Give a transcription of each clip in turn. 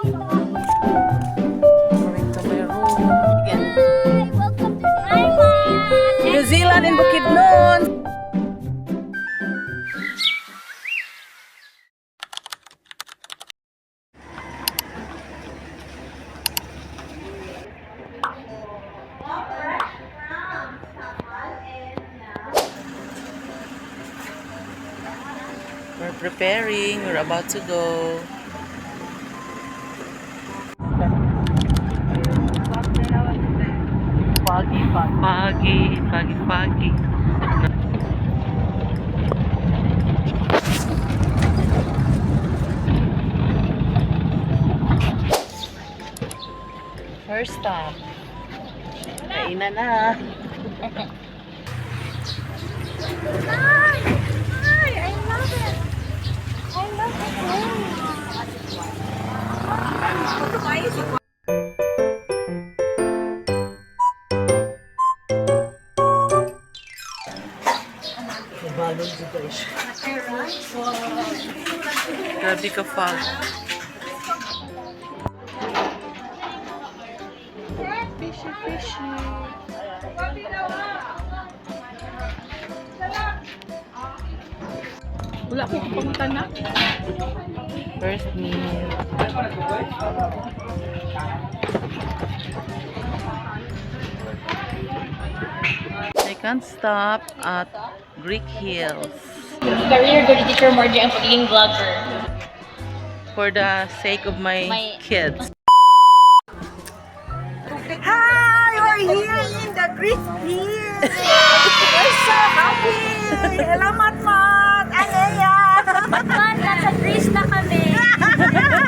Going to my room. Again. New Zealand in Bukidnon. We're preparing. We're about to go. Foggy. First stop. Kainan na. Grabe ka fog. Fishy. Wala ko pupunta na. First meal. I can't stop at Greek Hills Career go to Teacher Margie ang pagiging vlogger. for the sake of my kids. Hi! We're here in the Greek Hills! We're so happy! Salamat, Mat! Aleya! Man, nasa Greece na kami.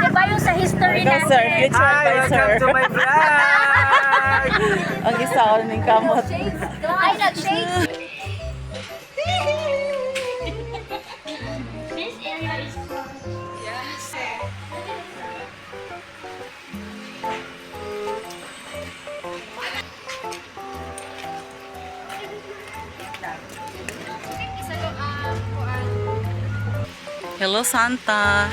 Diba yung sa history Ikaw, sir, natin? future advisor. to my vlog! Ang isa ko ng kamot. Ay, nag-shake! This area is Hello, Santa.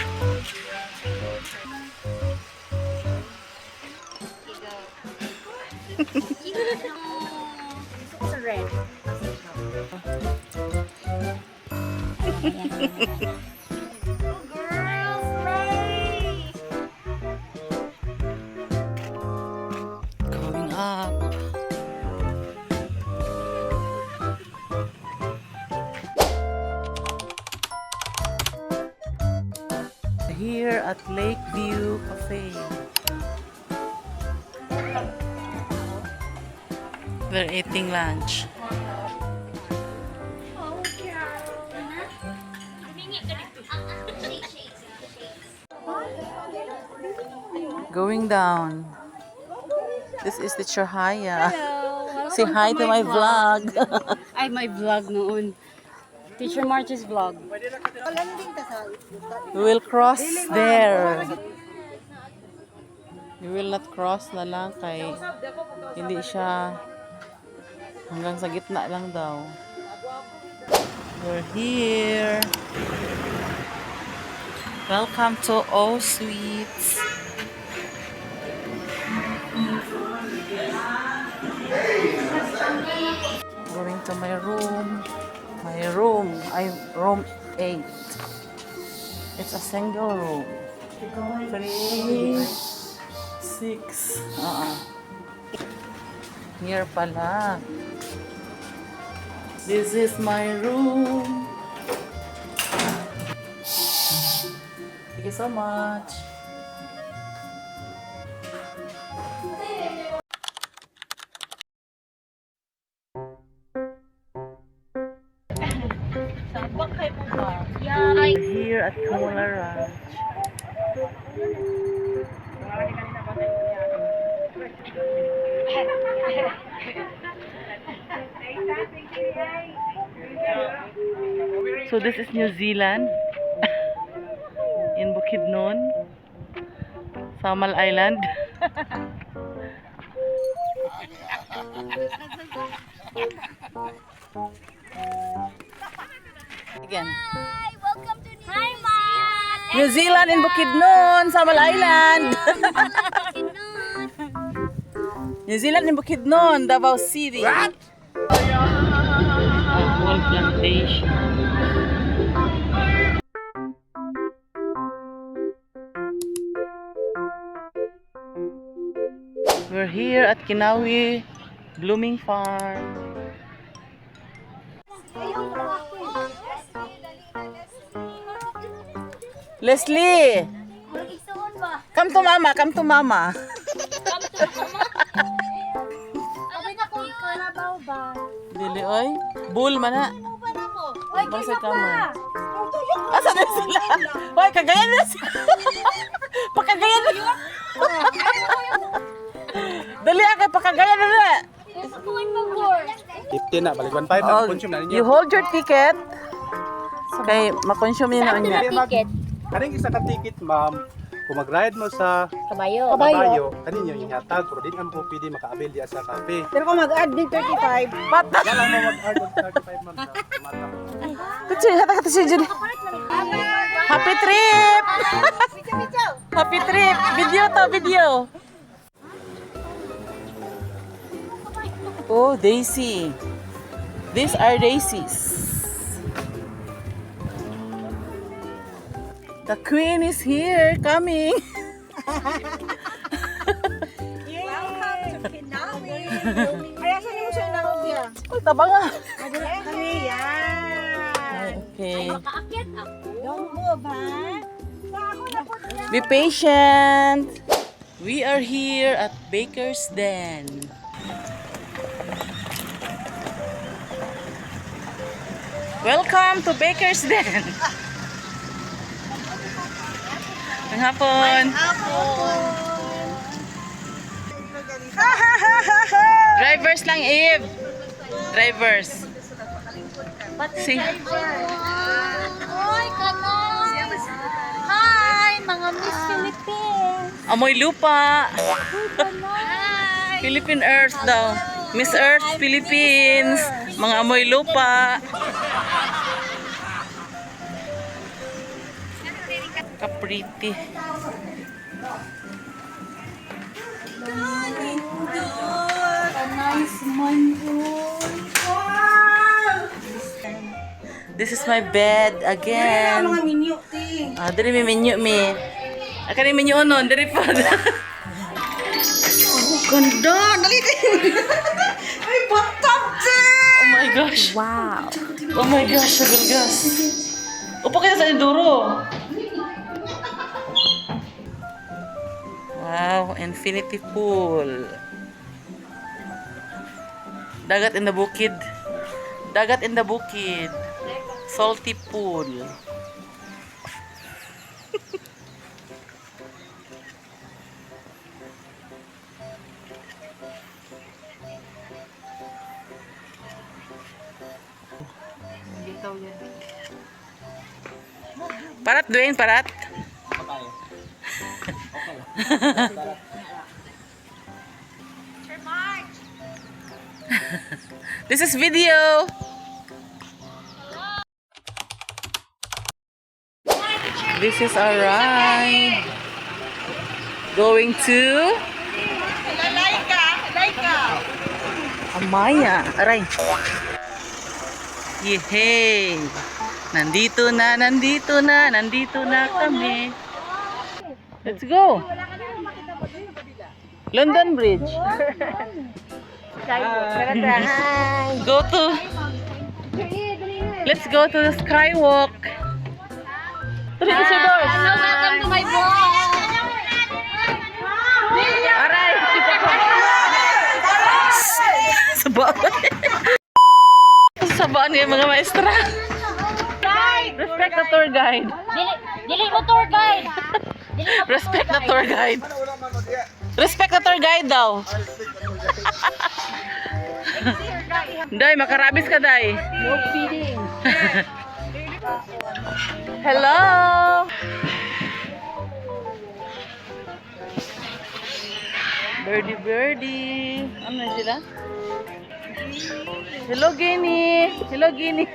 It's a red. Girls, play! Going up. Here at Lakeview Cafe. We're eating lunch. Going down. This is the Chahaya. Say hi to my vlog. Ay, may vlog noon. Teacher March's vlog. We will cross there. We will not cross na lang kay hindi siya hanggang sa gitna lang daw. We're here. Welcome to O Sweets. Going to my room. Room 8. It's a single room. 3, 6. Here pala. This is my room. Thank you so much. We're here at Kumula Ranch. So this is New Zealand in Bukidnon, Samal Island. Again. Hi, welcome to New Zealand. New Zealand in Bukidnon, Samal Island. New Zealand in Bukidnon, Davao City. What? Whole plantation. We're here at Kinawi Blooming Farm. Leslie, come to mama, come to mama. Abay na kung karabaw ba? Dili oy, bull mana. Basta kama. Asa na sila? Hoy, kagayan na sila. Pakagayan na. Dali akay pakagayan na. na, balik 1.5 ang consume na ninyo. You hold your ticket. Kay makonsume niyo na niya. Ticket. Kaning isa ka ticket, ma'am. Kung mag-ride mo sa Kabayo. Kabayo, kaninyo yung hatag, pero din mo pwede maka-avail diya sa cafe. Pero kung mag-add din 35, Pata. Yan lang mo mag-add ng 35 ma'am sa mata. Kutsi, hata kata si Judy. Happy trip! Happy trip! Video to, video. Oh, Daisy. These are daisies. The queen is here, coming. welcome to Kinawi. Kaya saan mo siya inarobya? Oh, taba nga. Ayan. Okay. Makaakyat ako. Don't move, ha? Be patient. We are here at Baker's Den. Welcome to Baker's Den. Ang hapon. Drivers lang, Eve. Drivers. Si Hoy, kanon! Hi, mga Miss Philippines! Amoy lupa. Hi! Philippine Earth daw. Miss Earth, Philippines. Mga amoy lupa. Kapriti. Nice This is my bed again. Mga minyo, ting. Ah, diri may menu mi. Akari menu onon, diri pa. Oh, ganda. Dali kayo. Ay, bathtub, ting. Oh my gosh. Wow. Oh my gosh, sagalgas. Upo kita sa enduro. Wow, infinity pool. Dagat in the bukid. Dagat in the bukid. Salty pool. Parat, Dwayne, parat. This is video. This is our ride. Going to Amaya. Aray. Yehey. Nandito na kami. Let's go. London Bridge. Go to. Let's go to the skywalk. Three is your doors. Welcome to my vlog! Aray. Sabaan. Sabaan yung mga maestra. Respect the tour guide. Dili mo tour guide! Respect the tour guide. Respect the tour guide daw. Day, makarabis ka, Day. No feeding. Hello. Birdie. Ano na sila? Hello, Guinea. Hello, Guinea.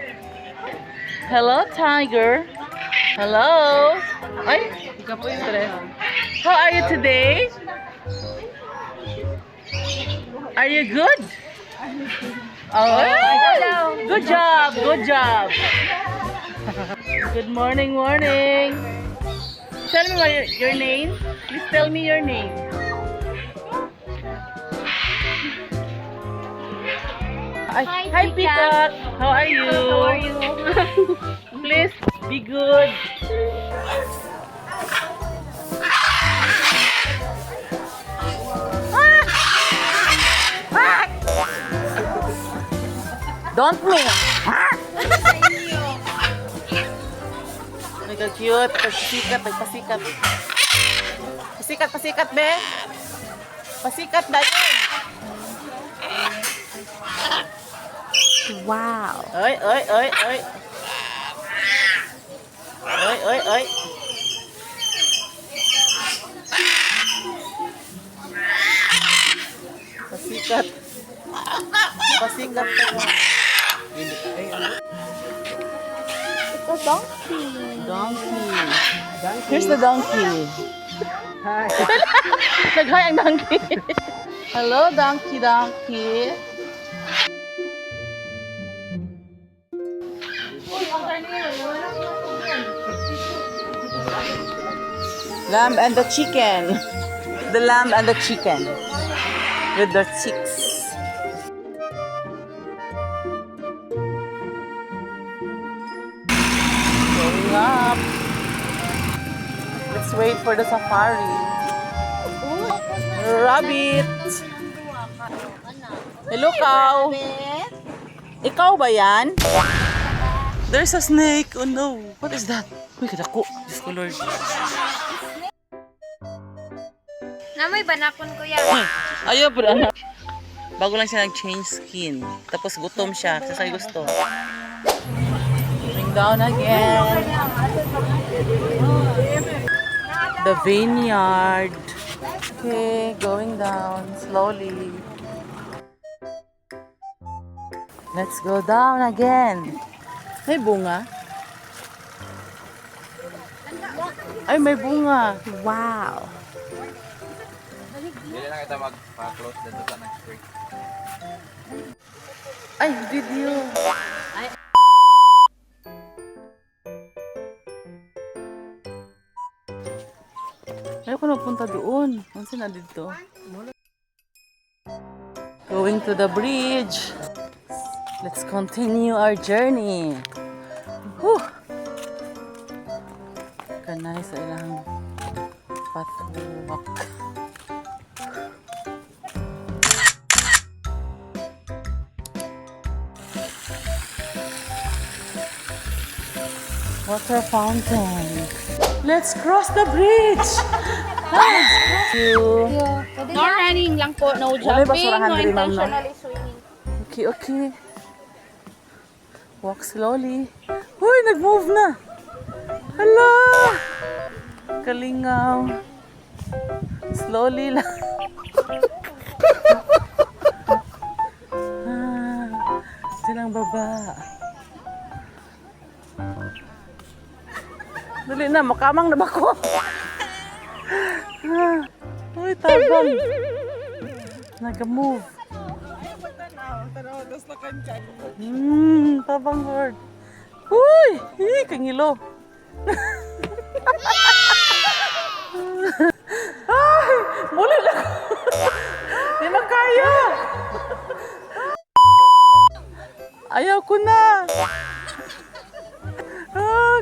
Hello, Tiger. Hello. Ay, stress. How are you today? Are you good? Oh, good job, good job. Good morning, morning. Tell me your name. Please tell me your name. Hi, Peacock. How are you? How are you? Please be good. Don't me. Mega cute. Pasikat, pasikat. Pasikat, pasikat, be. Pasikat, dayon. Wow. Oi, oi, oi, oi. Oi, oi, oi. Pasikat. Pasikat ka na. It's a donkey. Donkey. Here's the donkey. Hi. Nag-hi ang donkey. Hello, donkey, donkey. Lamb and the chicken. The lamb and the chicken. With their chicks. Going up. Let's wait for the safari. Rabbit. Hello, cow. Ikaw ba yan? There's a snake. Oh no. What is that? Uy, kadako. Diyos ko, Lord. Namoy banakon ko yan. Ayaw po, anak. Bago lang siya nag-change skin. Tapos gutom siya. Sa sa'yo gusto. Going down again. The vineyard. Okay, going down slowly. Let's go down again. May bunga? Ay, may bunga. Wow. Hindi na kita mag-close dito sa next week. Ay, video. Ayaw ko napunta doon. Ano na dito? Going to the bridge. Let's continue our journey. Whew! Kanay sa ilang pathwalk. Water fountain. Let's cross the bridge. Let's cross you. No running lang po, no Wala jumping, basurahan no diri, ma'am, no? intentionally swimming. Okay, okay. Walk slowly. Uy, nag-move na. Hala! Kalingaw. Slowly lang. Silang baba. Dali na, makamang na ba ko? Uy, tabang. Nag-move. Tabang Lord. Uy! Kangilo. Ay! Muli na ko. Di na kaya. Ayaw ko na.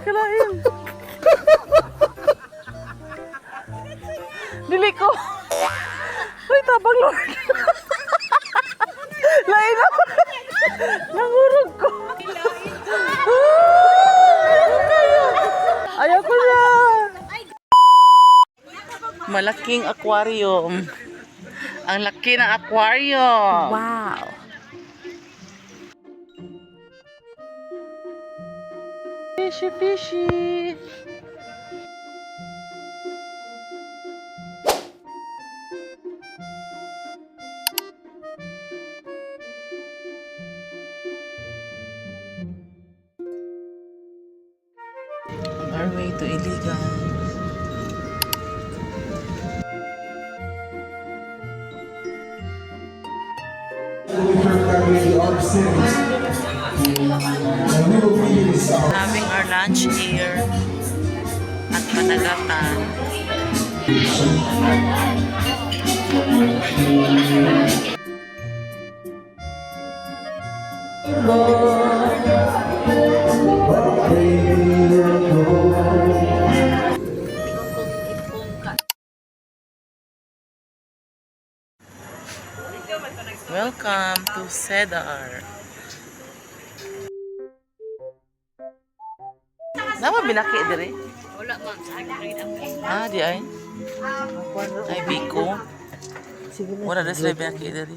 Kalain. Dili ko. Uy, tabang Lord. Lain ako. Nangurog ko. Ayaw ko na. Malaking aquarium. Ang laki ng aquarium. Wow. Fishy, fishy. On our way to Iligan. Having our lunch here at Panagatan. Welcome to Cedar. Nama binaki diri? Wala ma'am, sa akin rin ang Ah, di ay. Ay biko. Wala na sila binaki diri.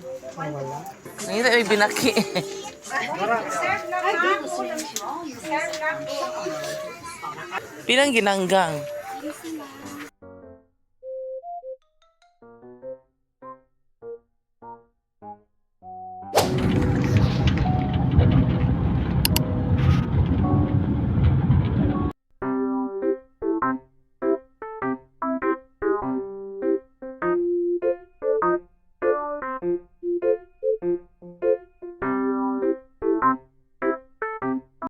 Nangita may binaki. Pinang ginanggang.